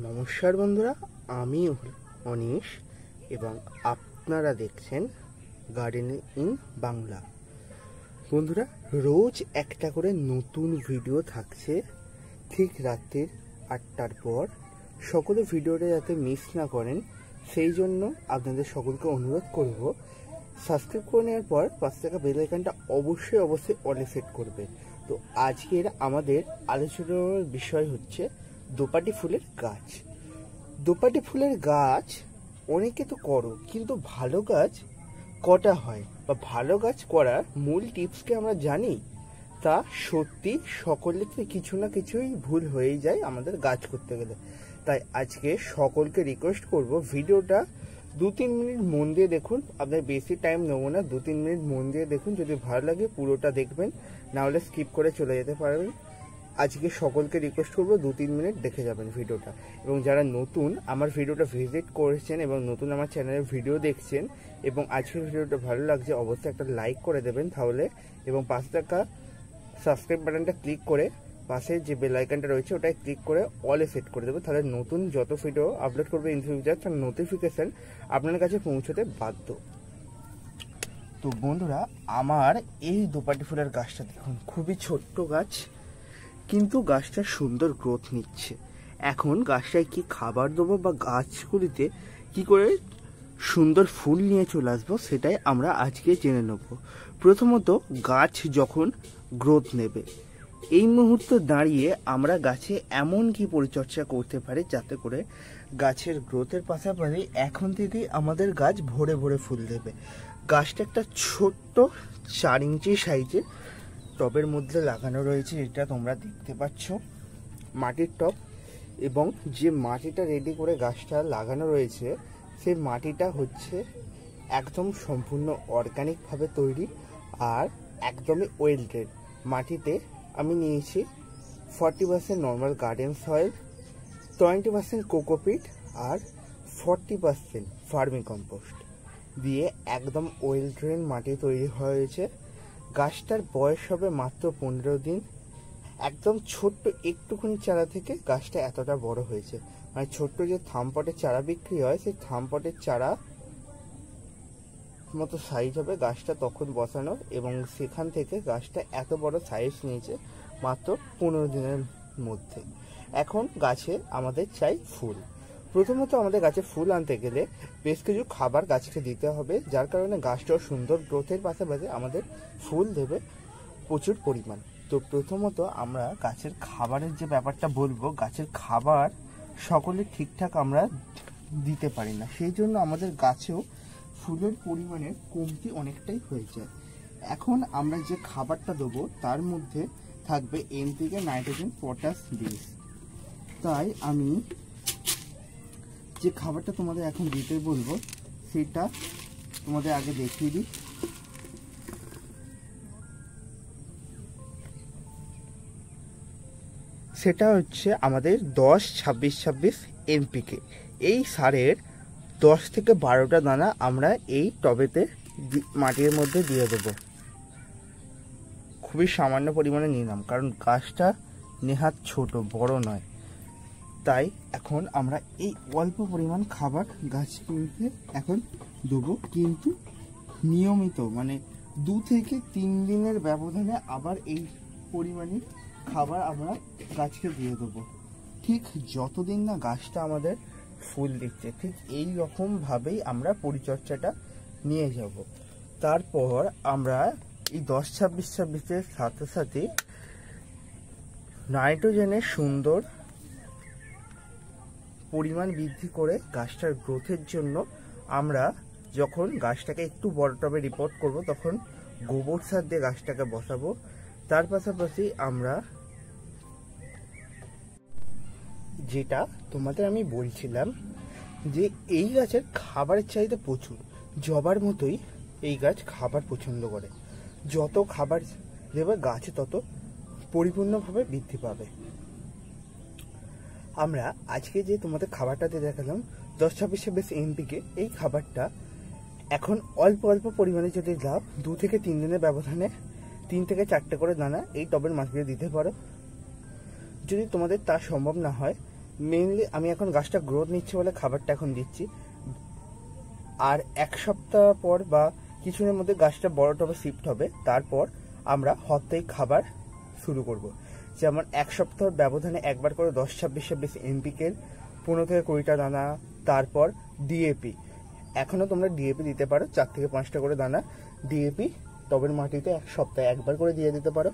নমস্কার বন্ধুরা, আমি অনিশ এবং আপনারা দেখছেন গার্ডেনিং ইন বাংলা। বন্ধুরা, রোজ একটা করে নতুন ভিডিও থাকছে ঠিক রাত্রির 8টার পর। সকলে ভিডিওটা যাতে মিস না করেন সেই জন্য আপনাদের সকলকে অনুরোধ করব, সাবস্ক্রাইব করে নেওয়ার পর পাশে থাকা বেল আইকনটা অবশ্যই অলে সেট করবে। তো আজকের আমাদের আলোচনার বিষয় হচ্ছে দোপাটি ফুলের গাছ। দোপাটি ফুলের গাছ অনেকে তো করো, কিন্তু ভালো গাছ কটা হয় বা ভালো গাছ করার মূল টিপসকে আমরা জানি, তা সত্যি সকলের কিছু না কিছুই ভুল হয়ে যায় আমাদের গাছ করতে গেলে। তাই আজকে সকলকে রিকোয়েস্ট করব, ভিডিওটা 2-3 মিনিট মন দিয়ে দেখুন। আপনার বেশি টাইম নেবো না, 2-3 মিনিট মন দিয়ে দেখুন। যদি ভালো লাগে পুরোটা দেখবেন, না হলে স্কিপ করে চলে যেতে পারবেন। আজকে সকলকে রিকোয়েস্ট করবো 2-3 মিনিট দেখে যাবেন ভিডিওটা। এবং যারা নতুন আমার ভিডিওটা ভিজিট করেছেন এবং নতুন আমার চ্যানেলের ভিডিও দেখছেন এবং আজকের ভিডিওটা ভালো লাগছে, অবশ্যই একটা লাইক করে দেবেন তাহলে, এবং পাশে থাকা সাবস্ক্রাইব বাটনটা ক্লিক করে পাশে যে বেল আইকনটা রয়েছে ওটাই ক্লিক করে অলে সেট করে দেবে। তাহলে নতুন যত ভিডিও আপলোড করবে ইন ফিউচার তার নোটিফিকেশন আপনার কাছে পৌঁছতে বাধ্য। তো বন্ধুরা, আমার এই দোপাটি ফুলের গাছটা দেখুন, খুবই ছোট্ট গাছ, কিন্তু গাছটা সুন্দর গ্রোথ নিচ্ছে। এখন গাছটায় কি খাবার দেবো বা গাছগুলিতে কি করে সুন্দর ফুল নিয়ে চলে আসবো সেটাই আমরা আজকে জেনে নেব। প্রথমত, গাছ যখন গ্রোথ নেবে, এই মুহূর্তে দাঁড়িয়ে আমরা গাছে এমন কি পরিচর্যা করতে পারি যাতে করে গাছের গ্রোথের পাশাপাশি এখন থেকেই আমাদের গাছ ভরে ভরে ফুল দেবে। গাছটা একটা ছোট্ট 4 ইঞ্চি সাইজের টবের মধ্যে লাগানো রয়েছে, এটা তোমরা দেখতে পাচ্ছ, মাটির টব। এবং যে মাটিটা রেডি করে গাছটা লাগানো রয়েছে সেই মাটিটা হচ্ছে একদম সম্পূর্ণ অর্গানিকভাবে তৈরি আর একদমই ওয়েলটেড। মাটিতে আমি নিয়েছি 40% নর্মাল গার্ডেন সয়েল, 20% কোকোপিট আর 40% ফার্মি কম্পোস্ট দিয়ে একদম ওয়েল ড্রেন মাটি তৈরি হয়েছে। গাছটার বয়স হবে মাত্র 15 দিন। একদম ছোট্ট একটুখানি চারা থেকে গাছটা এতটা বড় হয়েছে, মানে ছোট্ট যে থামপটের চারা বিক্রি হয় সেই থামপটের চারা মতো সাইজ হবে গাছটা তখন বসানো, এবং সেখান থেকে গাছটা এত বড় সাইজ নিয়েছে মাত্র 15 দিনের মধ্যে। এখন গাছে আমাদের চাই ফুল। প্রথমত আমাদের গাছে ফুল আনতে গেলে বেশ কিছু খাবার গাছকে দিতে হবে, যার কারণে গাছটাও সুন্দর গ্রোথের পাশাপাশি আমাদের ফুল দেবে প্রচুর পরিমাণ। তো প্রথমত আমরা গাছের খাবারের যে ব্যাপারটা বলবো, গাছের খাবার সকলে ঠিকঠাক আমরা দিতে পারি না, সেই জন্য আমাদের গাছেও ফুলের পরিমাণের কমতি অনেকটাই হয়ে যায়। এখন আমরা যে খাবারটা দেবো তার মধ্যে থাকবে NPK, নাইট্রোজেন, পটাশ, বিষ। তাই আমি যে খাবারটা তোমাদের এখন দিতে বলবো সেটা তোমাদের আগে দেখিয়ে দিই। সেটা হচ্ছে আমাদের 10-26-26 NPK। এই সারের 10 থেকে 12টা দানা আমরা এই টবেতে মাটির মধ্যে দিয়ে দেব। খুবই সামান্য পরিমাণে নিলাম, কারণ গাছটা নেহাত ছোট, বড় নয়। তাই এখন আমরা এই অল্প পরিমাণ খাবার গাছগুলিকে এখন দেবো, কিন্তু নিয়মিত, মানে 2 থেকে 3 দিনের ব্যবধানে আবার এই পরিমাণে খাবার আমরা গাছকে দিয়ে দেবো। ঠিক যতদিন না গাছটা আমাদের ফুল দিচ্ছে, ঠিক এই রকমভাবেই আমরা পরিচর্যাটা নিয়ে যাব। তারপর আমরা এই 10-26-26-এর সাথে সাথে নাইট্রোজেনের সুন্দর পরিমাণ বৃদ্ধি করে গাছটার গ্রোথের জন্য আমরা যখন গাছটাকে একটু বড় টবে রিপোর্ট করব তখন গোবর সার দিয়ে গাছটাকে বসাবো। তার পাশাপাশি আমরা যেটা তোমাদের আমি বলছিলাম যে এই গাছের খাবারের চাহিদা প্রচুর, জবার মতোই এই গাছ খাবার পছন্দ করে। যত খাবার দেবে গাছে তত পরিপূর্ণভাবে বৃদ্ধি পাবে। আমরা আজকে যে তোমাদের খাবারটা দিয়ে দেখালাম 10-26-26 NPK, এই খাবারটা এখন অল্প অল্প পরিমাণে যদি দাও, 2 থেকে 3 দিনের ব্যবধানে 3 থেকে 4টে করে দানা এই টবের মাঝখানে দিতে পারো। যদি তোমাদের তা সম্ভব না হয় মেইনলি আমি এখন গাছটা গ্রোথ নিচ্ছে বলে খাবারটা এখন দিচ্ছি, আর 1 সপ্তাহ পর বা কিছুদিনের মধ্যে গাছটা বড় টবে শিফট হবে, তারপর আমরা হতেই খাবার শুরু করব। যেমন 1 সপ্তাহের ব্যবধানে একবার করে 10-26 NPK 15 থেকে 20টা দানা, তারপর ডিএপি। এখনও তোমরা ডিএপি দিতে পারো, 4 থেকে 5টা করে দানা ডিএপি টবের মাটিতে 1 সপ্তাহে একবার করে দিয়ে দিতে পারো।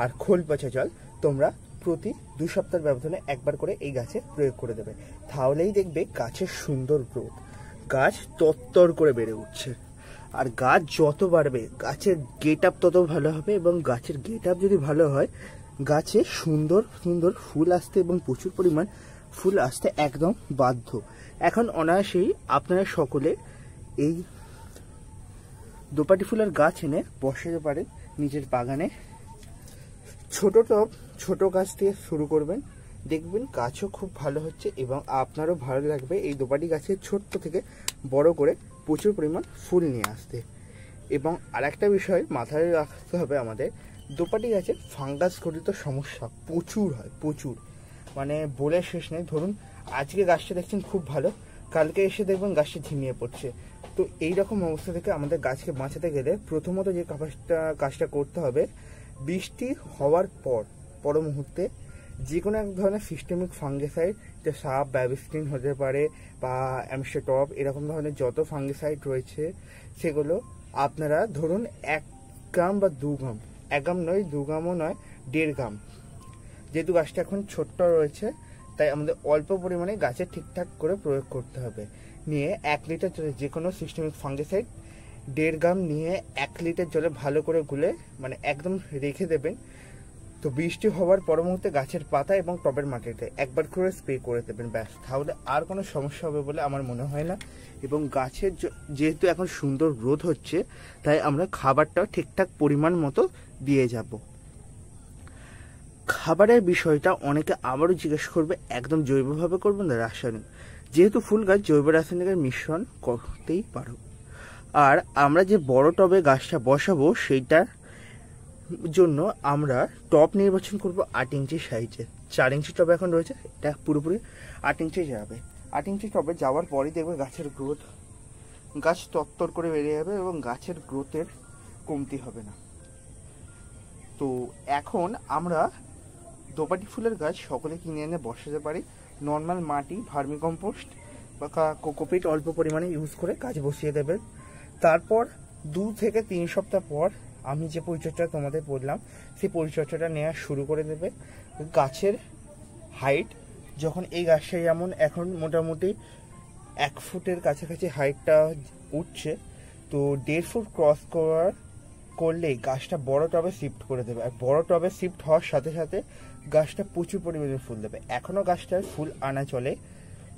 আর খোল পচা জল তোমরা প্রতি 2 সপ্তাহের ব্যবধানে একবার করে এই গাছে প্রয়োগ করে দেবে। তাহলেই দেখবে গাছের সুন্দর গ্রোথ, গাছ তত্তর করে বেড়ে উঠছে। আর গাছ যত বাড়বে গাছের গেট আপ তত ভালো হবে, এবং গাছের গেট আপ যদি ভালো হয় গাছে সুন্দর সুন্দর ফুল আসতে এবং প্রচুর পরিমাণ ফুল আসতে একদম বাধ্য। এখন অনায়াসেই আপনারা সকলে এই দোপাটি ফুলের গাছ এনে বসাতে পারেন নিজের বাগানে। ছোট টব ছোট গাছ দিয়ে শুরু করবেন, দেখবেন গাছও খুব ভালো হচ্ছে এবং আপনারও ভালো লাগবে এই দোপাটি গাছের ছোট্ট থেকে বড় করে প্রচুর পরিমাণ ফুল নিয়ে আসতে। এবং আরেকটা বিষয় মাথায় রাখতে হবে আমাদের, দোপাটি গাছে ফাঙ্গাস ঘটিত সমস্যা প্রচুর হয়, প্রচুর, মানে বলে শেষ নেই। ধরুন আজকে গাছটা দেখছেন খুব ভালো, কালকে এসে দেখবেন গাছটা ঝিমিয়ে পড়ছে। তো এই রকম অবস্থা থেকে আমাদের গাছকে বাঁচাতে গেলে প্রথমত যে কাজটা করতে হবে, বৃষ্টি হওয়ার পর মুহূর্তে যে কোনো এক ধরনের সিস্টেমিক ফাঙ্গিসাইড, যে সাপ ব্যাবিস্টিন হতে পারে বা অ্যামস্টেটপ, এরকম ধরনের যত ফাঙ্গিসাইড রয়েছে সেগুলো আপনারা ধরুন 1 গ্রাম বা 2 গ্রাম, 1 গ্রাম নয়, 2 গ্রামও নয়, 1.5 গ্রাম। যেহেতু গাছটা এখন ছোট্ট রয়েছে তাই আমাদের অল্প পরিমাণে গাছে ঠিকঠাক করে প্রয়োগ করতে হবে। নিয়ে 1 লিটার জলে যে কোনো সিস্টেমিক ফাঙ্গিসাইড 1.5 গ্রাম নিয়ে 1 লিটার জলে ভালো করে গুলে মানে একদম রেখে দেবেন। তো বৃষ্টি হওয়ার পর মুহূর্তে গাছের পাতা এবং টবের মাটিতে একবার করে স্প্রে করে দেবেন, ব্যাস। তাহলে আর কোনো সমস্যা হবে বলে আমার মনে হয় না। এবং গাছের যেহেতু এখন সুন্দর গ্রোথ হচ্ছে তাই আমরা খাবারটাও ঠিকঠাক পরিমাণ মতো দিয়ে যাব। খাবারের বিষয়টা অনেকে আবারও জিজ্ঞেস করবে, একদম জৈবভাবে করবেন না রাসায়নিক? যেহেতু ফুল গাছ জৈব রাসায়নিকের মিশ্রণ করতেই পারো। আর আমরা যে বড় টবে গাছটা বসাবো সেইটার জন্য আমরা টব নির্বাচন করব 8 ইঞ্চি সাইজের। 4 ইঞ্চি টবে এখন রয়েছে, এটা পুরোপুরি 8 ইঞ্চি যাবে। 8 ইঞ্চি টবে যাওয়ার পরই দেখবে গাছের গ্রোথ, গাছ তত্তর করে বেড়ে যাবে এবং গাছের গ্রোথের কমতি হবে না। তো এখন আমরা দোপাটি ফুলের গাছ সকলে কিনে এনে বসাতে পারি। নর্মাল মাটি, ভার্মিকম্পোস্ট বা কোকোপিট অল্প পরিমাণে ইউজ করে গাছ বসিয়ে দেবেন। তারপর 2 থেকে 3 সপ্তাহ পর আমি যে পরিচর্যা তোমাদের বললাম সেই পরিচর্যাটা নেওয়া শুরু করে দেবে। গাছের হাইট যখন এই গাছটা যেমন এখন মোটামুটি 1 ফুটের কাছাকাছি হাইটটা উঠছে, তো 1.5 ফুট ক্রস করলেই গাছটা বড় টবে শিফট করে দেবে। আর বড় টবে শিফট হওয়ার সাথে সাথে গাছটা প্রচুর পরিমাণে ফুল দেবে। এখনও গাছটায় ফুল আনা চলে,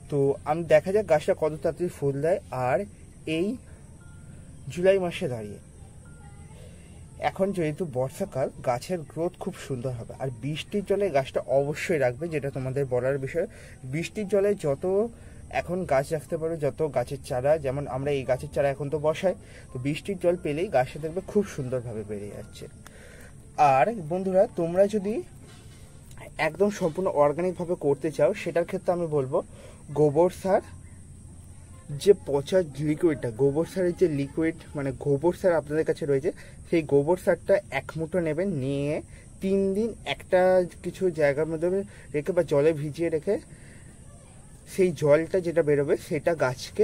তো আমি দেখা যাক গাছটা কত তাড়াতাড়ি ফুল দেয়। আর এই জুলাই মাসে দাঁড়িয়ে এখন যেহেতু বর্ষাকাল, গাছের গ্রোথ খুব সুন্দর হবে। আর বৃষ্টির জলে গাছটা অবশ্যই রাখবে, যেটা তোমাদের বলার বিষয়। বৃষ্টির জলে যত এখন গাছ রাখতে পারো, যত গাছের চারা, যেমন আমরা এই গাছের চারা এখন তো বসাই, তো বৃষ্টির জল পেলেই গাছটা দেখবে খুব সুন্দরভাবে বেড়ে যাচ্ছে। আর বন্ধুরা, তোমরা যদি একদম সম্পূর্ণ অর্গানিকভাবে করতে চাও সেটার ক্ষেত্রে আমি বলবো গোবর সার, যে পচা লিকুইডটা, গোবর সারের যে লিকুইড মানে গোবর সার আপনাদের কাছে রয়েছে, সেই গোবর সারটা 1 মুঠো নেবেন, নিয়ে 3 দিন একটা কিছু জায়গার মধ্যে রেখে বা জলে ভিজিয়ে রেখে সেই জলটা যেটা বেরোবে সেটা গাছকে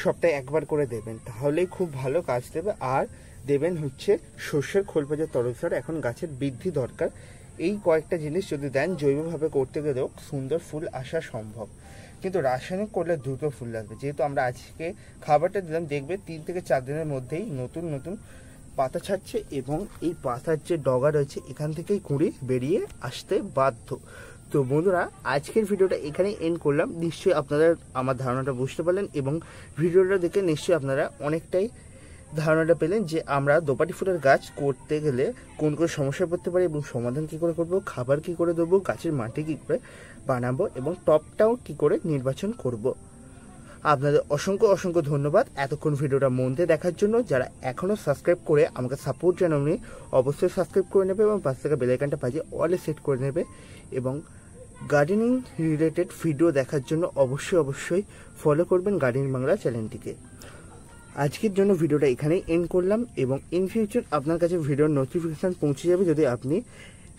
সপ্তাহে একবার করে দেবেন, তাহলেই খুব ভালো কাজ দেবে। আর দেবেন হচ্ছে সর্ষের খোল পচা তরল সার, এখন গাছের বৃদ্ধি দরকার। এই কয়েকটা জিনিস যদি দেন জৈবভাবে করতে গেলেও সুন্দর ফুল আসা সম্ভব, কিন্তু রাসায়নিক করলে দ্রুত ফুল লাগবে। যেহেতু আমরা আজকে খাবারটা দিলাম, দেখবে 3 থেকে 4 দিনের মধ্যেই নতুন নতুন পাতা ছাড়ছে এবং এই পাতার যে ডগা রয়েছে এখান থেকেই কুঁড়ি বেরিয়ে আসতে বাধ্য। তো বন্ধুরা, আজকের ভিডিওটা এখানেই এন্ড করলাম। নিশ্চয়ই আপনারা আমার ধারণাটা বুঝতে পারলেন এবং ভিডিওটা দেখে নিশ্চয়ই আপনারা অনেকটাই ধারণাটা পেলেন যে আমরা দোপাটি ফুলের গাছ করতে গেলে কোন কোন সমস্যায় পড়তে পারি এবং সমাধান কী করে করব, খাবার কী করে দেবো, গাছের মাটি কী করে বানাবো এবং টপটাও কী করে নির্বাচন করব। আপনাদের অসংখ্য অসংখ্য ধন্যবাদ এতক্ষণ ভিডিওটা মন দিয়ে দেখার জন্য। যারা এখনও সাবস্ক্রাইব করে আমাকে সাপোর্ট জানাওনি অবশ্যই সাবস্ক্রাইব করে নেবে এবং পাশ থেকে বেল আইকনটা বাজিয়ে অলে সেট করে নেবে এবং গার্ডেনিং রিলেটেড ভিডিও দেখার জন্য অবশ্যই ফলো করবেন গার্ডেনিং বাংলা চ্যানেলটিকে। আজকের জন্য ভিডিওটা এখানেই এন্ড করলাম, এবং ইন ফিউচার আপনার কাছে ভিডিওর নোটিফিকেশান পৌঁছে যাবে যদি আপনি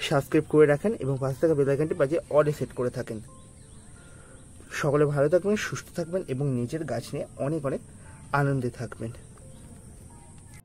সাবস্ক্রাইব করে রাখেন এবং পাশে থাকা বেল আইকনটি বাজিয়ে অলে সেট করে থাকেন। সকলে ভালো থাকবেন, সুস্থ থাকবেন এবং নিজের গাছ নিয়ে অনেক আনন্দে থাকবেন।